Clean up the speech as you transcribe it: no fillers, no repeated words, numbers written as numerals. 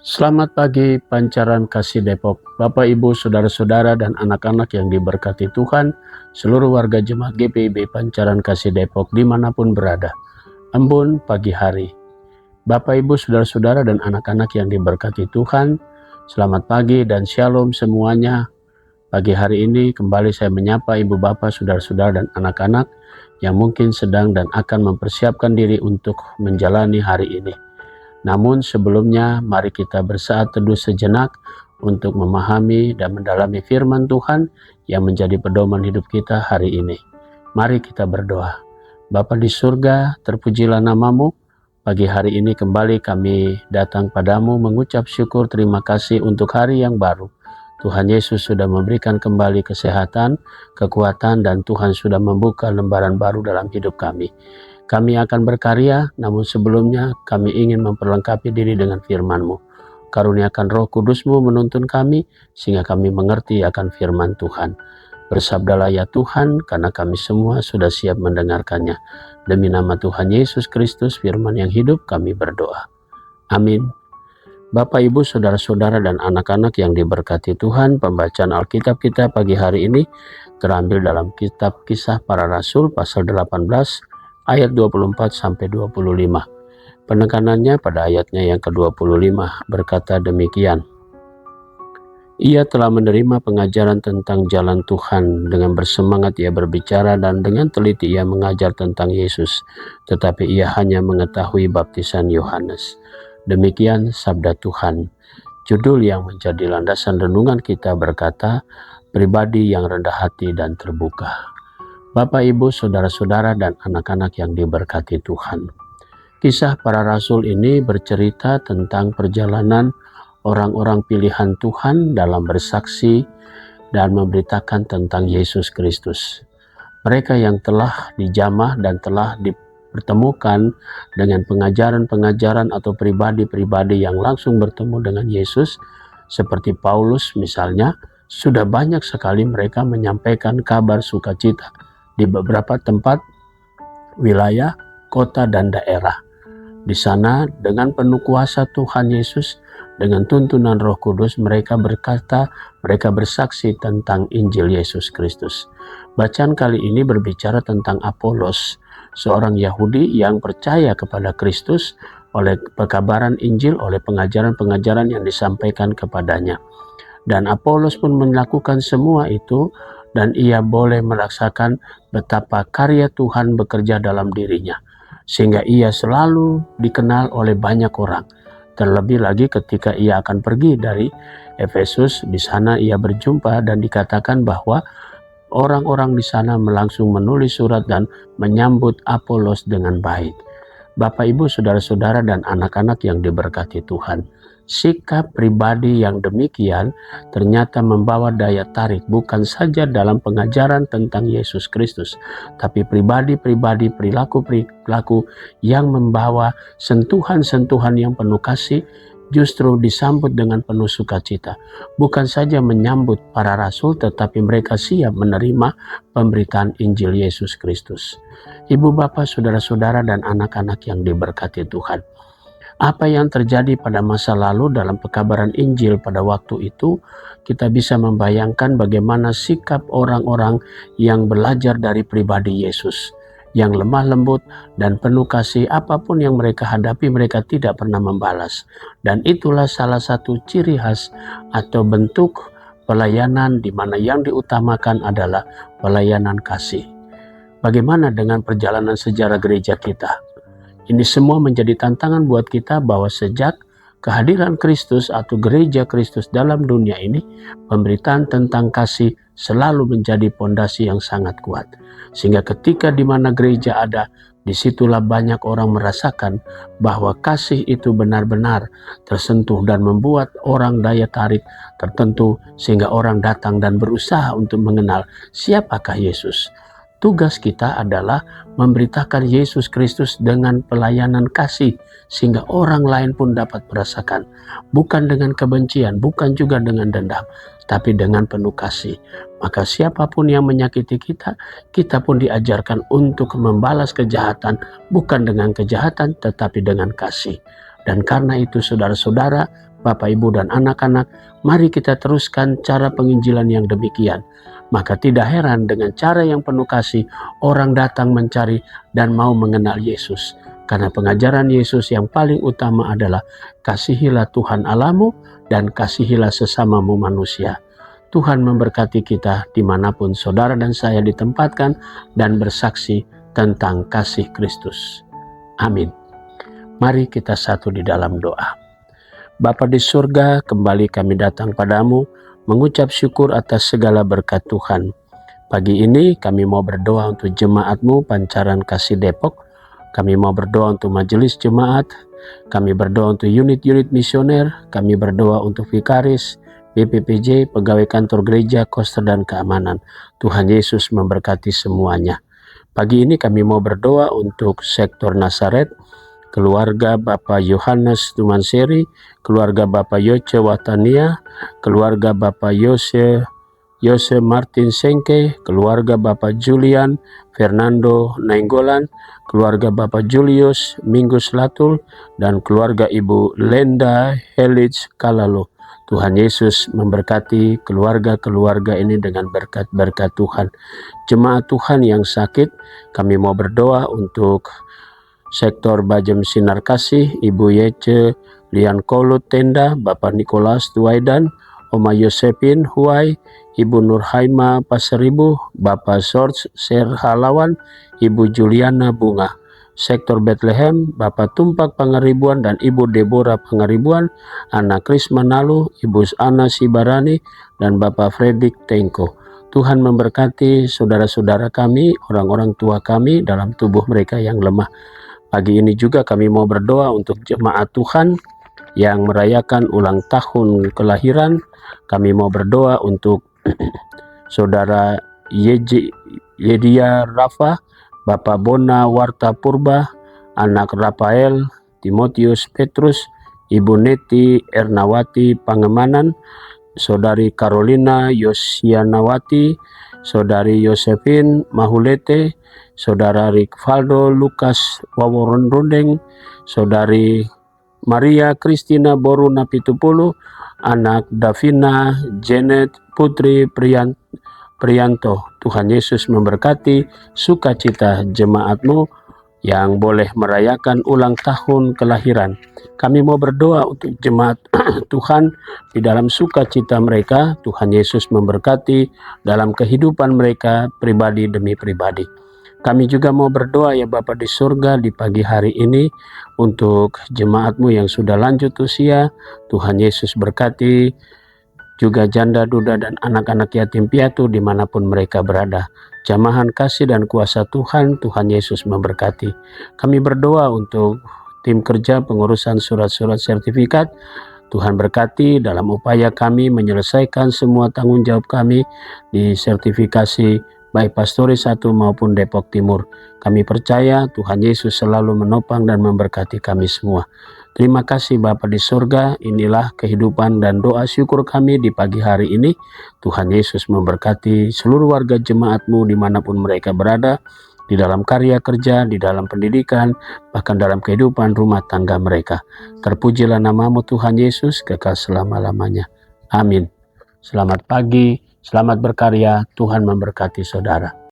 Selamat pagi Pancaran Kasih Depok, Bapak Ibu, Saudara-saudara dan anak-anak yang diberkati Tuhan, seluruh warga jemaat GPIB Pancaran Kasih Depok dimanapun berada. Embun pagi hari. Bapak Ibu, Saudara-saudara dan anak-anak yang diberkati Tuhan, selamat pagi dan shalom semuanya. Pagi hari ini kembali saya menyapa Ibu Bapak, Saudara-saudara dan anak-anak yang mungkin sedang dan akan mempersiapkan diri untuk menjalani hari ini. Namun sebelumnya mari kita bersaat teduh sejenak untuk memahami dan mendalami firman Tuhan yang menjadi pedoman hidup kita hari ini. Mari kita berdoa. Bapa di surga, terpujilah namamu. Pagi hari ini kembali kami datang padamu mengucap syukur terima kasih untuk hari yang baru. Tuhan Yesus sudah memberikan kembali kesehatan, kekuatan, dan Tuhan sudah membuka lembaran baru dalam hidup kami. Kami akan berkarya, namun sebelumnya kami ingin memperlengkapi diri dengan firman-Mu. Karuniakan Roh Kudus-Mu menuntun kami, sehingga kami mengerti akan firman Tuhan. Bersabdalah ya Tuhan, karena kami semua sudah siap mendengarkannya. Demi nama Tuhan Yesus Kristus, firman yang hidup, kami berdoa. Amin. Bapak, Ibu, Saudara-saudara dan anak-anak yang diberkati Tuhan, pembacaan Alkitab kita pagi hari ini terambil dalam kitab Kisah Para Rasul pasal 18, ayat 24-25. Penekanannya pada ayatnya yang ke-25 berkata demikian. Ia telah menerima pengajaran tentang jalan Tuhan, dengan bersemangat ia berbicara dan dengan teliti ia mengajar tentang Yesus, tetapi ia hanya mengetahui baptisan Yohanes. Demikian sabda Tuhan. Judul yang menjadi landasan renungan kita berkata, pribadi yang rendah hati dan terbuka. Bapak, Ibu, Saudara-saudara dan anak-anak yang diberkati Tuhan. Kisah para rasul ini bercerita tentang perjalanan orang-orang pilihan Tuhan dalam bersaksi dan memberitakan tentang Yesus Kristus. Mereka yang telah dijamah dan telah dipertemukan dengan pengajaran-pengajaran atau pribadi-pribadi yang langsung bertemu dengan Yesus, seperti Paulus misalnya, sudah banyak sekali mereka menyampaikan kabar sukacita di beberapa tempat, wilayah, kota, dan daerah. Di sana dengan penuh kuasa Tuhan Yesus, dengan tuntunan Roh Kudus, mereka berkata, mereka bersaksi tentang Injil Yesus Kristus. Bacaan kali ini berbicara tentang Apolos, seorang Yahudi yang percaya kepada Kristus oleh pekabaran Injil, oleh pengajaran-pengajaran yang disampaikan kepadanya. Dan Apolos pun melakukan semua itu, dan ia boleh merasakan betapa karya Tuhan bekerja dalam dirinya, sehingga ia selalu dikenal oleh banyak orang. Terlebih lagi ketika ia akan pergi dari Efesus, di sana ia berjumpa dan dikatakan bahwa orang-orang di sana langsung menulis surat dan menyambut Apolos dengan baik. Bapak, Ibu, Saudara-saudara dan anak-anak yang diberkati Tuhan, sikap pribadi yang demikian ternyata membawa daya tarik bukan saja dalam pengajaran tentang Yesus Kristus, tapi pribadi-pribadi, perilaku-perilaku yang membawa sentuhan-sentuhan yang penuh kasih justru disambut dengan penuh sukacita. Bukan saja menyambut para rasul, tetapi mereka siap menerima pemberitaan Injil Yesus Kristus. Ibu, Bapak, Saudara-saudara dan anak-anak yang diberkati Tuhan, apa yang terjadi pada masa lalu dalam pekabaran Injil pada waktu itu, kita bisa membayangkan bagaimana sikap orang-orang yang belajar dari pribadi Yesus, yang lemah lembut dan penuh kasih. Apapun yang mereka hadapi, mereka tidak pernah membalas. Dan itulah salah satu ciri khas atau bentuk pelayanan di mana yang diutamakan adalah pelayanan kasih. Bagaimana dengan perjalanan sejarah gereja kita? Ini semua menjadi tantangan buat kita bahwa sejak kehadiran Kristus atau gereja Kristus dalam dunia ini, pemberitaan tentang kasih selalu menjadi pondasi yang sangat kuat. Sehingga ketika di mana gereja ada, disitulah banyak orang merasakan bahwa kasih itu benar-benar tersentuh dan membuat orang daya tarik tertentu, sehingga orang datang dan berusaha untuk mengenal siapakah Yesus. Tugas kita adalah memberitakan Yesus Kristus dengan pelayanan kasih, sehingga orang lain pun dapat merasakan, bukan dengan kebencian, bukan juga dengan dendam, tapi dengan penuh kasih. Maka siapapun yang menyakiti kita, kita pun diajarkan untuk membalas kejahatan, bukan dengan kejahatan, tetapi dengan kasih. Dan karena itu saudara-saudara, Bapak, Ibu, dan anak-anak, mari kita teruskan cara penginjilan yang demikian. Maka tidak heran dengan cara yang penuh kasih, orang datang mencari dan mau mengenal Yesus. Karena pengajaran Yesus yang paling utama adalah kasihilah Tuhan Allahmu dan kasihilah sesamamu manusia. Tuhan memberkati kita dimanapun saudara dan saya ditempatkan dan bersaksi tentang kasih Kristus. Amin. Mari kita satu di dalam doa. Bapa di surga, kembali kami datang padamu mengucap syukur atas segala berkat Tuhan. Pagi ini kami mau berdoa untuk jemaat-Mu Pancaran Kasih Depok. Kami mau berdoa untuk majelis jemaat. Kami berdoa untuk unit-unit misioner. Kami berdoa untuk vikaris, BPPJ, pegawai kantor gereja, koster, dan keamanan. Tuhan Yesus memberkati semuanya. Pagi ini kami mau berdoa untuk sektor Nazaret, keluarga Bapak Yohanes Tumanseri, keluarga Bapak Yoce Watania, keluarga Bapak Yose Martin Sengke, keluarga Bapak Julian Fernando Nainggolan, keluarga Bapak Julius Minggus Latul, dan keluarga Ibu Lenda Helits Kalalo. Tuhan Yesus memberkati keluarga-keluarga ini dengan berkat-berkat Tuhan. Jemaat Tuhan yang sakit, kami mau berdoa untuk sektor Bajem Sinar Kasih, Ibu Yece Lian Kolut Tenda, Bapak Nikolas Tuaidan, Oma Yosepin Huai, Ibu Nurhaima Pasaribu, Bapak George Serhalawan, Ibu Juliana Bunga. Sektor Bethlehem, Bapak Tumpak Pangaribuan dan Ibu Deborah Pangaribuan, Anak Kris Manalu, Ibu Ana Sibarani, dan Bapak Fredrik Tengko. Tuhan memberkati saudara-saudara kami, orang-orang tua kami dalam tubuh mereka yang lemah. Pagi ini juga kami mau berdoa untuk jemaat Tuhan yang merayakan ulang tahun kelahiran. Kami mau berdoa untuk saudara Yedia Rafa, Bapak Bona Warta Purba, anak Rafael Timotius Petrus, Ibu Neti Ernawati Pangemanan, saudari Carolina Yosianawati, saudari Yosefin Mahulete, saudara Rivaldo Lukas Waworondondeng, saudari Maria Kristina Boru Napitupulu, anak Davina Janet Putri Prianto. Tuhan Yesus memberkati sukacita jemaat-Mu yang boleh merayakan ulang tahun kelahiran. Kami mau berdoa untuk jemaat Tuhan di dalam sukacita mereka. Tuhan Yesus memberkati dalam kehidupan mereka pribadi demi pribadi. Kami juga mau berdoa ya Bapa di surga di pagi hari ini untuk jemaat-Mu yang sudah lanjut usia. Tuhan Yesus berkati juga janda, duda, dan anak-anak yatim piatu dimanapun mereka berada. Jamahan kasih dan kuasa Tuhan, Tuhan Yesus memberkati. Kami berdoa untuk tim kerja pengurusan surat-surat sertifikat. Tuhan berkati dalam upaya kami menyelesaikan semua tanggung jawab kami di sertifikasi baik Pastori 1 maupun Depok Timur. Kami percaya Tuhan Yesus selalu menopang dan memberkati kami semua. Terima kasih Bapa di surga, inilah kehidupan dan doa syukur kami di pagi hari ini. Tuhan Yesus memberkati seluruh warga jemaat-Mu dimanapun mereka berada, di dalam karya kerja, di dalam pendidikan, bahkan dalam kehidupan rumah tangga mereka. Terpujilah nama-Mu Tuhan Yesus, kekal selama-lamanya. Amin. Selamat pagi, selamat berkarya, Tuhan memberkati saudara.